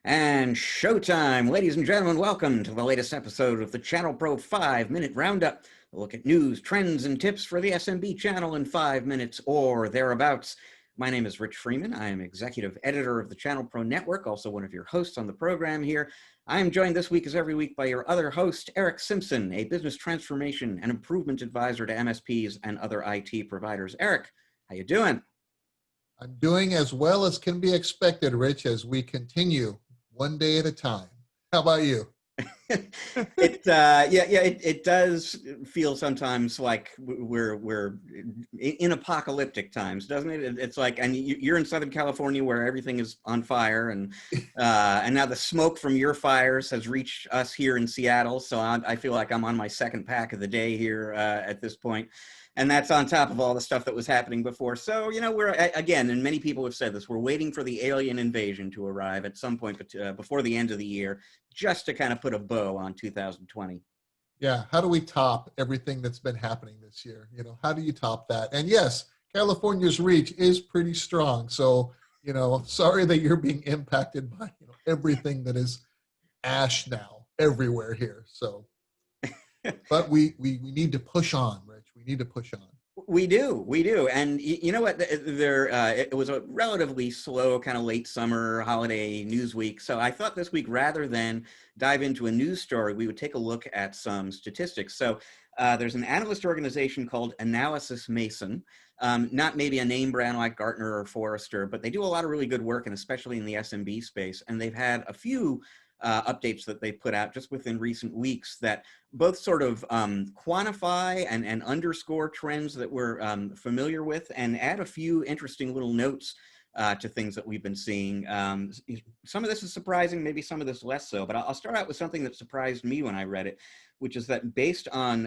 And showtime, ladies and gentlemen, welcome to the latest episode of the ChannelPro 5-Minute Roundup. A look at news, trends, and tips for the SMB channel in 5 minutes or thereabouts. My name is Rich Freeman. I am executive editor of the ChannelPro Network, also one of your hosts on the program here. I am joined this week, as every week, by your other host, Eric Simpson, a business transformation and improvement advisor to MSPs and other IT providers. Eric, how you doing? I'm doing as well as can be expected, Rich, as we continue one day at a time. How about you? It does feel sometimes like we're in apocalyptic times, doesn't it? It's like, and you're in Southern California where everything is on fire, and now the smoke from your fires has reached us here in Seattle. So I feel like I'm on my second pack of the day here at this point. And that's on top of all the stuff that was happening before. So, we're, again, and many people have said this, we're waiting for the alien invasion to arrive at some point before the end of the year, just to kind of put a bow on 2020. Yeah, how do we top everything that's been happening this year? How do you top that? And yes, California's reach is pretty strong. So, sorry that you're being impacted by everything that is ash now everywhere here. So, but we need to push on, Rich. We need to push on. We do. And you know what? It was a relatively slow kind of late summer holiday news week. So I thought this week, rather than dive into a news story, we would take a look at some statistics. So there's an analyst organization called Analysis Mason, not maybe a name brand like Gartner or Forrester, but they do a lot of really good work, and especially in the SMB space. And they've had a few updates that they put out just within recent weeks that both sort of quantify and underscore trends that we're familiar with, and add a few interesting little notes to things that we've been seeing. Some of this is surprising, maybe some of this less so, but I'll start out with something that surprised me when I read it, which is that based on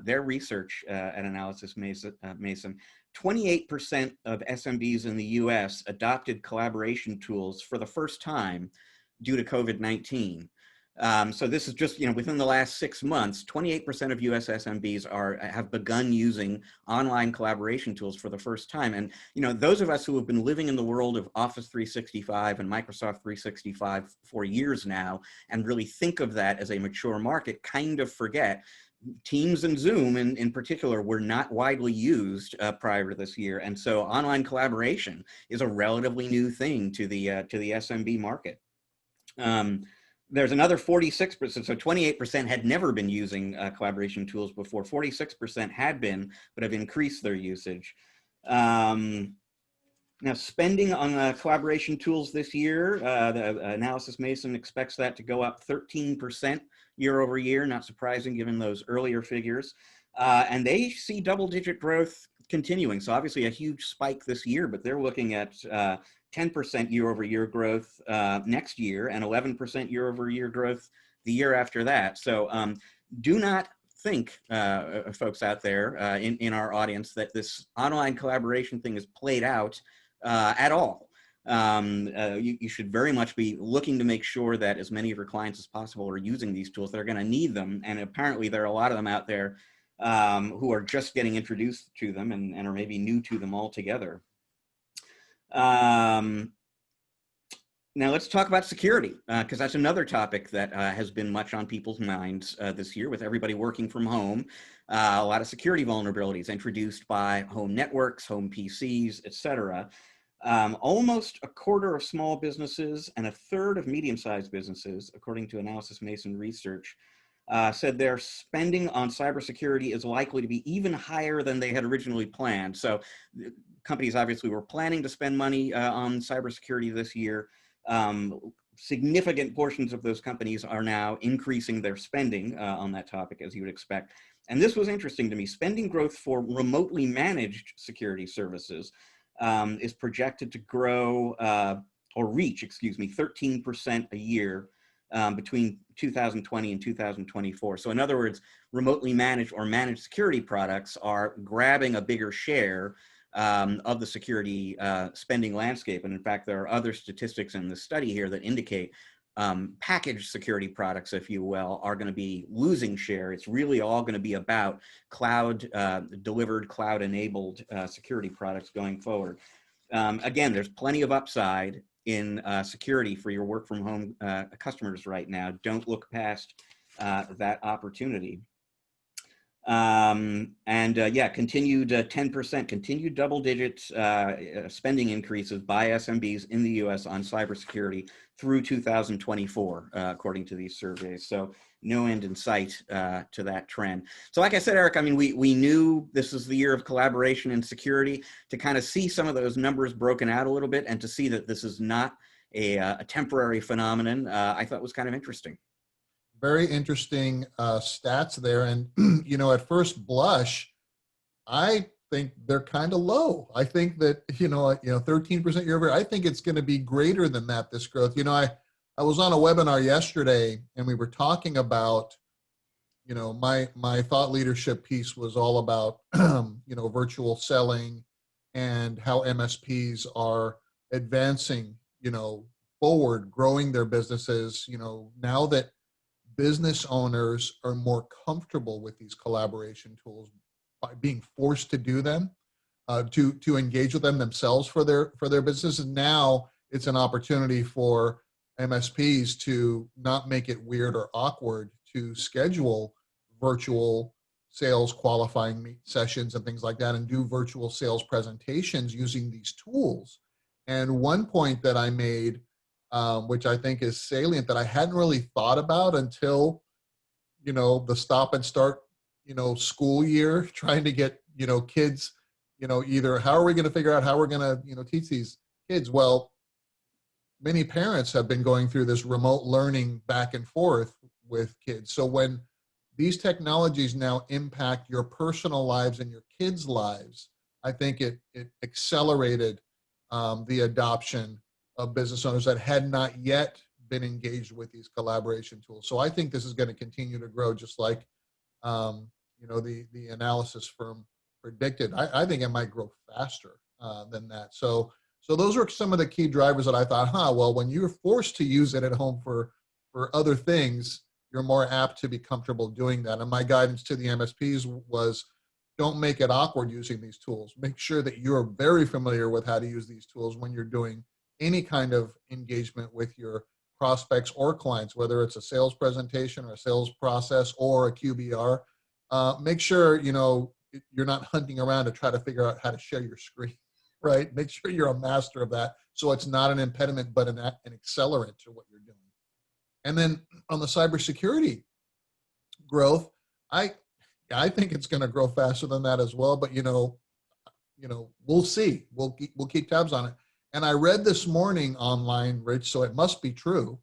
their research at Analysis Mason, 28% of SMBs in the US adopted collaboration tools for the first time due to COVID-19. So this is just, within the last 6 months, 28% of US SMBs have begun using online collaboration tools for the first time. And, those of us who have been living in the world of Office 365 and Microsoft 365 for years now, and really think of that as a mature market, kind of forget Teams and Zoom in particular were not widely used prior to this year. And so online collaboration is a relatively new thing to the SMB market. There's another 46%, so 28% had never been using collaboration tools before. 46% had been, but have increased their usage. Now, spending on collaboration tools this year, the Analysis Mason expects that to go up 13% year over year, not surprising given those earlier figures. And they see double-digit growth continuing. So obviously a huge spike this year, but they're looking at 10% year-over-year growth next year, and 11% year-over-year growth the year after that. So do not think, folks out there in our audience, that this online collaboration thing is played out at all. You should very much be looking to make sure that as many of your clients as possible are using these tools. They're going to need them, and apparently there are a lot of them out there who are just getting introduced to them and are maybe new to them altogether. Now let's talk about security, because that's another topic that has been much on people's minds this year with everybody working from home. A lot of security vulnerabilities introduced by home networks, home PCs, etc. Almost a quarter of small businesses and a third of medium-sized businesses, according to Analysis Mason research, said their spending on cybersecurity is likely to be even higher than they had originally planned. So companies obviously were planning to spend money on cybersecurity this year. Significant portions of those companies are now increasing their spending on that topic, as you would expect. And this was interesting to me. Spending growth for remotely managed security services is projected to grow or reach, 13% a year between 2020 and 2024. So in other words, remotely managed or managed security products are grabbing a bigger share of the security spending landscape. And in fact, there are other statistics in the study here that indicate packaged security products, if you will, are going to be losing share. It's really all going to be about cloud delivered, cloud enabled security products going forward. Again, there's plenty of upside in security for your work from home customers right now. Don't look past that opportunity. Yeah, continued 10%, continued double digits spending increases by SMBs in the US on cybersecurity through 2024, according to these surveys. So no end in sight to that trend. So like I said, Eric, I mean, we knew this was the year of collaboration and security. To kind of see some of those numbers broken out a little bit and to see that this is not a temporary phenomenon, I thought was kind of interesting. Very interesting stats there. And, at first blush, I think they're kind of low. I think that, 13% year over year, I think it's going to be greater than that, this growth. I was on a webinar yesterday and we were talking about, my thought leadership piece was all about, virtual selling and how MSPs are advancing, forward, growing their businesses, now that business owners are more comfortable with these collaboration tools by being forced to do them, to engage with them themselves for their businesses. And now it's an opportunity for MSPs to not make it weird or awkward to schedule virtual sales qualifying sessions and things like that, and do virtual sales presentations using these tools. And one point that I made, which I think is salient, that I hadn't really thought about until, the stop and start, school year, trying to get, kids, either how are we going to figure out how we're going to, teach these kids? Well, many parents have been going through this remote learning back and forth with kids. So when these technologies now impact your personal lives and your kids' lives, I think it accelerated the adoption of business owners that had not yet been engaged with these collaboration tools. So I think this is going to continue to grow, just like the analysis firm predicted. I think it might grow faster than that. So those are some of the key drivers that I thought, well, when you're forced to use it at home for other things, you're more apt to be comfortable doing that. And my guidance to the MSPs was, don't make it awkward using these tools. Make sure that you're very familiar with how to use these tools when you're doing any kind of engagement with your prospects or clients, whether it's a sales presentation or a sales process or a QBR. Make sure, you're not hunting around to try to figure out how to share your screen, right? Make sure you're a master of that, so it's not an impediment, but an accelerant to what you're doing. And then on the cybersecurity growth, I think it's going to grow faster than that as well. But we'll see. We'll keep tabs on it. And I read this morning online, Rich, so it must be true,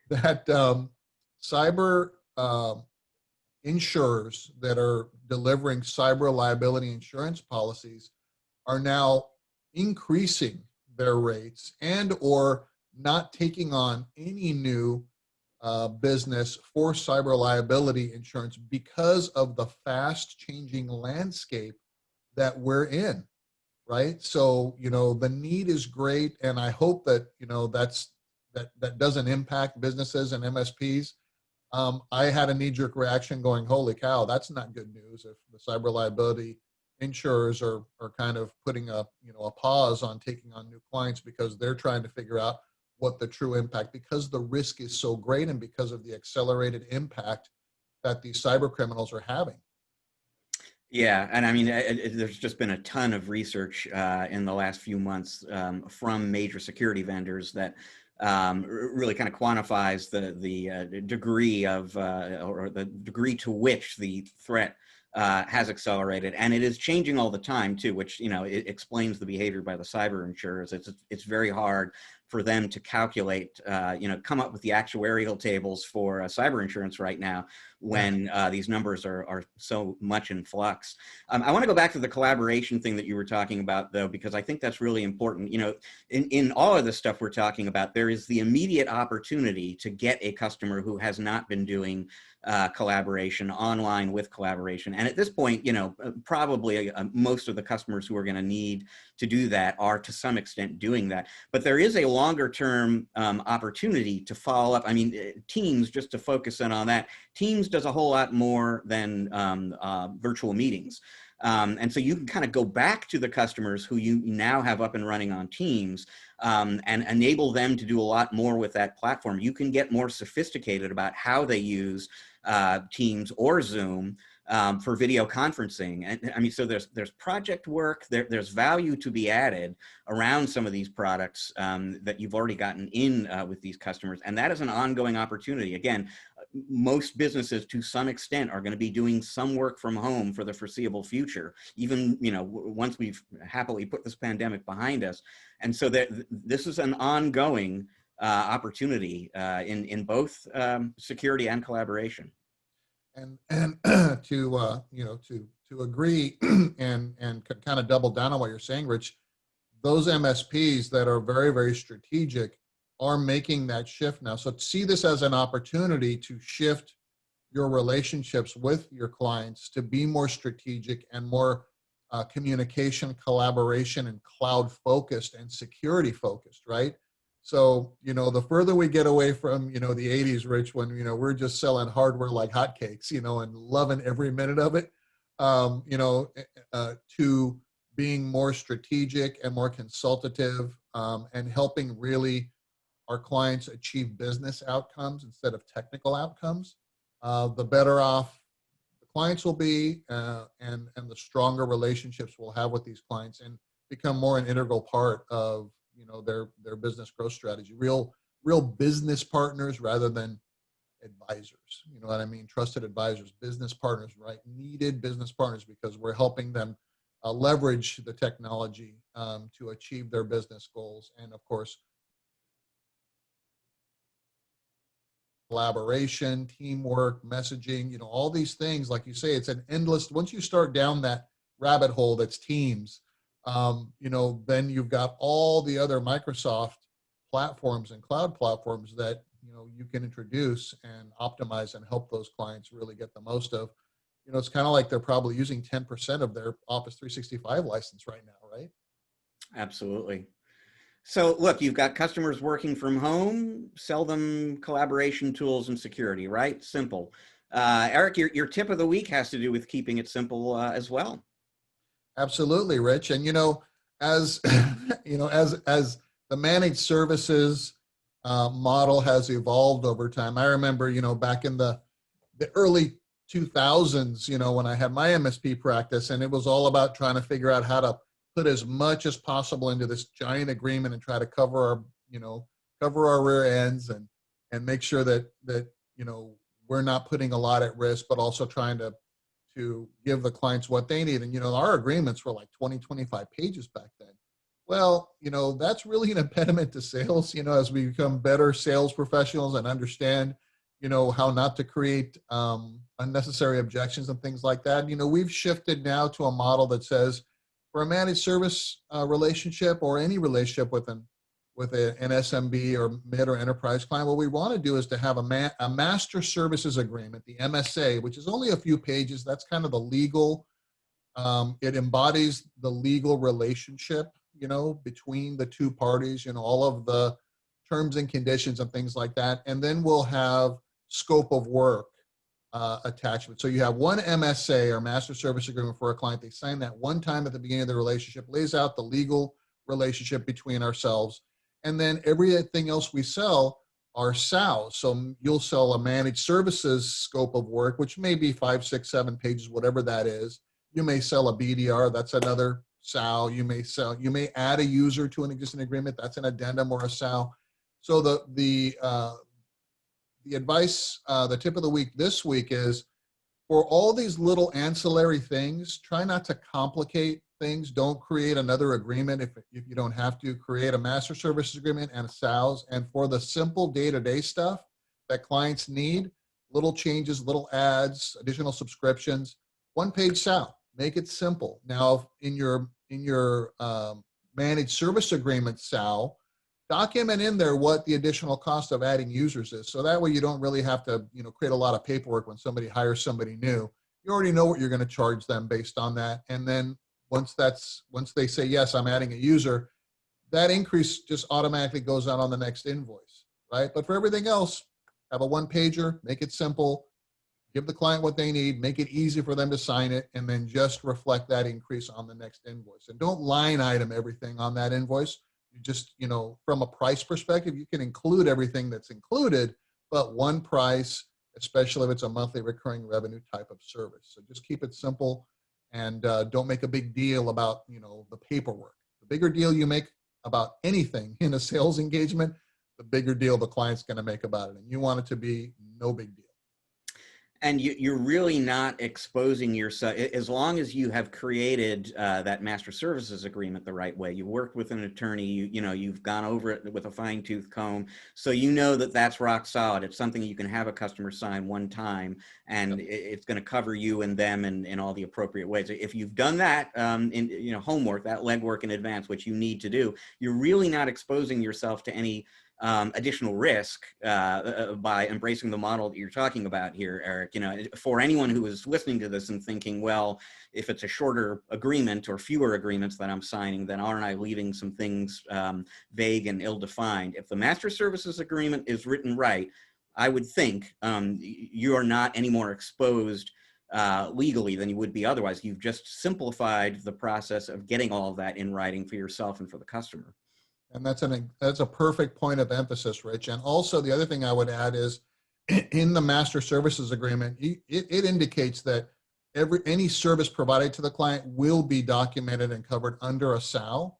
that cyber insurers that are delivering cyber liability insurance policies are now increasing their rates and or not taking on any new business for cyber liability insurance because of the fast changing landscape that we're in, right? So, the need is great, and I hope that, that doesn't impact businesses and MSPs. I had a knee-jerk reaction going, holy cow, that's not good news if the cyber liability insurers are kind of putting a pause on taking on new clients because they're trying to figure out what the true impact, because the risk is so great and because of the accelerated impact that these cyber criminals are having. Yeah, and I mean, there's just been a ton of research in the last few months from major security vendors that really kind of quantifies the degree of or the degree to which the threat has accelerated, and it is changing all the time too, which it explains the behavior by the cyber insurers. It's very hard for them to calculate, come up with the actuarial tables for cyber insurance right now when these numbers are so much in flux. I want to go back to the collaboration thing that you were talking about, though, because I think that's really important. In all of this stuff we're talking about, there is the immediate opportunity to get a customer who has not been doing collaboration online with collaboration. And at this point, probably most of the customers who are going to need to do that are to some extent doing that. But there is a longer term opportunity to follow up. I mean, Teams, just to focus in on that, Teams does a whole lot more than virtual meetings. And so you can kind of go back to the customers who you now have up and running on Teams, and enable them to do a lot more with that platform. You can get more sophisticated about how they use Teams or Zoom for video conferencing. And I mean, so there's project work, there's value to be added around some of these products that you've already gotten in with these customers. And that is an ongoing opportunity. Again, most businesses to some extent are going to be doing some work from home for the foreseeable future, even, you know, once we've happily put this pandemic behind us. And so that this is an ongoing opportunity in both security and collaboration. And to you know, to agree and kind of double down on what you're saying, Rich, those MSPs that are very, very strategic are making that shift now. So see this as an opportunity to shift your relationships with your clients to be more strategic and more communication, collaboration, and cloud focused and security focused, right? So, you know, the further we get away from, you know, the 80s, Rich, when, you know, we're just selling hardware like hotcakes, you know, and loving every minute of it, you know, to being more strategic and more consultative, and helping really our clients achieve business outcomes instead of technical outcomes, the better off the clients will be, and the stronger relationships we'll have with these clients and become more an integral part of, you know, their business growth strategy. Real business partners rather than advisors. You know what I mean? Trusted advisors, business partners, right? Needed business partners, because we're helping them leverage the technology to achieve their business goals. And of course, collaboration, teamwork, messaging, you know, all these things, like you say, it's an endless, once you start down that rabbit hole that's Teams, you know, then you've got all the other Microsoft platforms and cloud platforms that, you know, you can introduce and optimize and help those clients really get the most of. You know, it's kind of like they're probably using 10% of their Office 365 license right now, right? Absolutely. So look, you've got customers working from home, sell them collaboration tools and security, right? Simple. Eric, your tip of the week has to do with keeping it simple as well. Absolutely, Rich. And, you know, as you know, as the managed services model has evolved over time, I remember, you know, back in the early 2000s, you know, when I had my MSP practice, and it was all about trying to figure out how to put as much as possible into this giant agreement and try to cover our, you know, cover our rear ends and make sure that you know, we're not putting a lot at risk, but also trying to give the clients what they need. And, you know, our agreements were like 20, 25 pages back then. Well, you know, that's really an impediment to sales, you know, as we become better sales professionals and understand, you know, how not to create unnecessary objections and things like that. You know, we've shifted now to a model that says for a managed service relationship or any relationship with an SMB or mid or enterprise client, what we want to do is to have a master services agreement, the MSA, which is only a few pages. That's kind of the legal, it embodies the legal relationship, you know, between the two parties, you know, all of the terms and conditions and things like that. And then we'll have scope of work attachment. So you have one MSA or master service agreement for a client. They sign that one time at the beginning of the relationship, lays out the legal relationship between ourselves. And then everything else we sell are SOWs. So you'll sell a managed services scope of work, which may be 5, 6, 7 pages, whatever that is. You may sell a BDR, that's another SOW. You may add a user to an existing agreement, that's an addendum or a SOW. So the advice, the tip of the week this week is, for all these little ancillary things, try not to complicate things. Don't create another agreement if you don't have to. Create a master services agreement and a SOWs. And for the simple day-to-day stuff that clients need, little changes, little ads, additional subscriptions, one-page SOW. Make it simple. Now, in your managed service agreement SOW, document in there what the additional cost of adding users is. So that way you don't really have to, you know, create a lot of paperwork when somebody hires somebody new. You already know what you're going to charge them based on that. And then once they say, yes, I'm adding a user, that increase just automatically goes out on the next invoice, right? But for everything else, have a one pager, make it simple, Give the client what they need, make it easy for them to sign it, and then just reflect that increase on the next invoice. And don't line item everything on that invoice. You just, from a price perspective, you can include everything that's included, but one price, especially if it's a monthly recurring revenue type of service. So just keep it simple, and don't make a big deal about, the paperwork. The bigger deal you make about anything in a sales engagement, the bigger deal the client's going to make about it. And you want it to be no big deal. And you're really not exposing yourself, as long as you have created that master services agreement the right way. You worked with an attorney, you've gone over it with a fine tooth comb, so you know that that's rock solid. It's something you can have a customer sign one time, and it's going to cover you and them in all the appropriate ways. If you've done that homework, that legwork in advance, which you need to do, you're really not exposing yourself to any additional risk by embracing the model that you're talking about here, Eric. For anyone who is listening to this and thinking, well, if it's a shorter agreement or fewer agreements that I'm signing, then aren't I leaving some things vague and ill-defined? If the master services agreement is written right, I would think you are not any more exposed legally than you would be otherwise. You've just simplified the process of getting all of that in writing for yourself and for the customer. And that's a perfect point of emphasis, Rich. And also the other thing I would add is in the master services agreement, it indicates that any service provided to the client will be documented and covered under a SAL.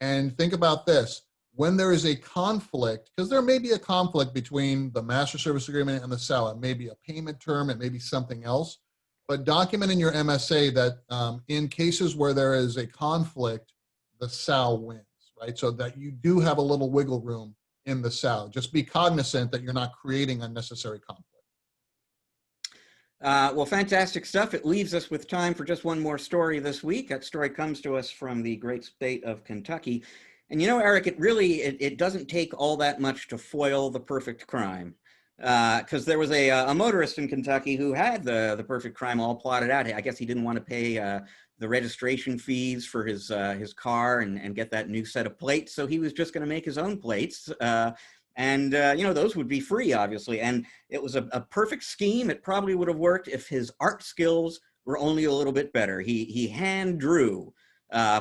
And think about this, when there is a conflict, because there may be a conflict between the master service agreement and the SAL, it may be a payment term, it may be something else, but document in your MSA that in cases where there is a conflict, the SAL wins. Right, so that you do have a little wiggle room in the SAL. Just be cognizant that you're not creating unnecessary conflict. Well, fantastic stuff. It leaves us with time for just one more story this week. That story comes to us from the great state of Kentucky. And Eric, it doesn't take all that much to foil the perfect crime. Because there was a motorist in Kentucky who had the perfect crime all plotted out. I guess he didn't want to pay the registration fees for his car and get that new set of plates, so he was just going to make his own plates. Those would be free, obviously. And it was a perfect scheme. It probably would have worked if his art skills were only a little bit better. He hand drew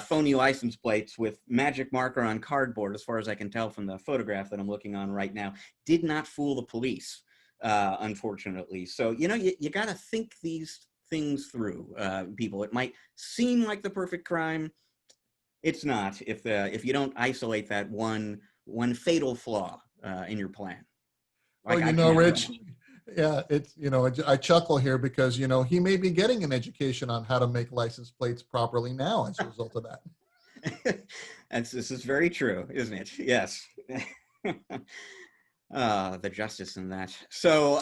phony license plates with magic marker on cardboard, as far as I can tell from the photograph that I'm looking on right now. Did not fool the police, unfortunately. So, you got to think these things through, people. It might seem like the perfect crime. It's not if you don't isolate that one fatal flaw in your plan. Rich, yeah, it's, I chuckle here because, he may be getting an education on how to make license plates properly now as a result of that. This is very true, isn't it? Yes. The justice in that. So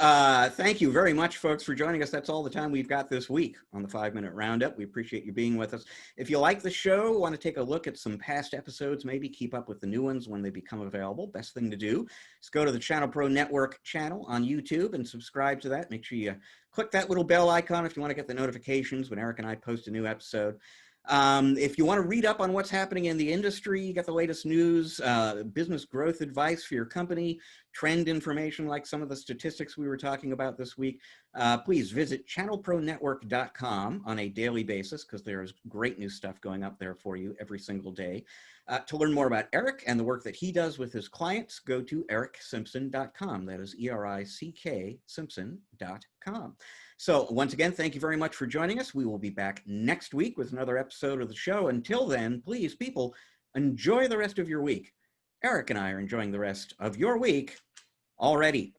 thank you very much, folks, for joining us. That's all the time we've got this week on the 5-Minute Roundup. We appreciate you being with us. If you like the show, want to take a look at some past episodes, maybe keep up with the new ones when they become available, best thing to do is go to the ChannelPro Network channel on YouTube and subscribe to that. Make sure you click that little bell icon if you want to get the notifications when Eric and I post a new episode. If you want to read up on what's happening in the industry, you get the latest news, business growth advice for your company, trend information like some of the statistics we were talking about this week, please visit channelpronetwork.com on a daily basis, because there's great new stuff going up there for you every single day. To learn more about Eric and the work that he does with his clients, go to ericsimpson.com. That is ERICK Simpson.com. So once again, thank you very much for joining us. We will be back next week with another episode of the show. Until then, please, people, enjoy the rest of your week. Eric and I are enjoying the rest of your week already.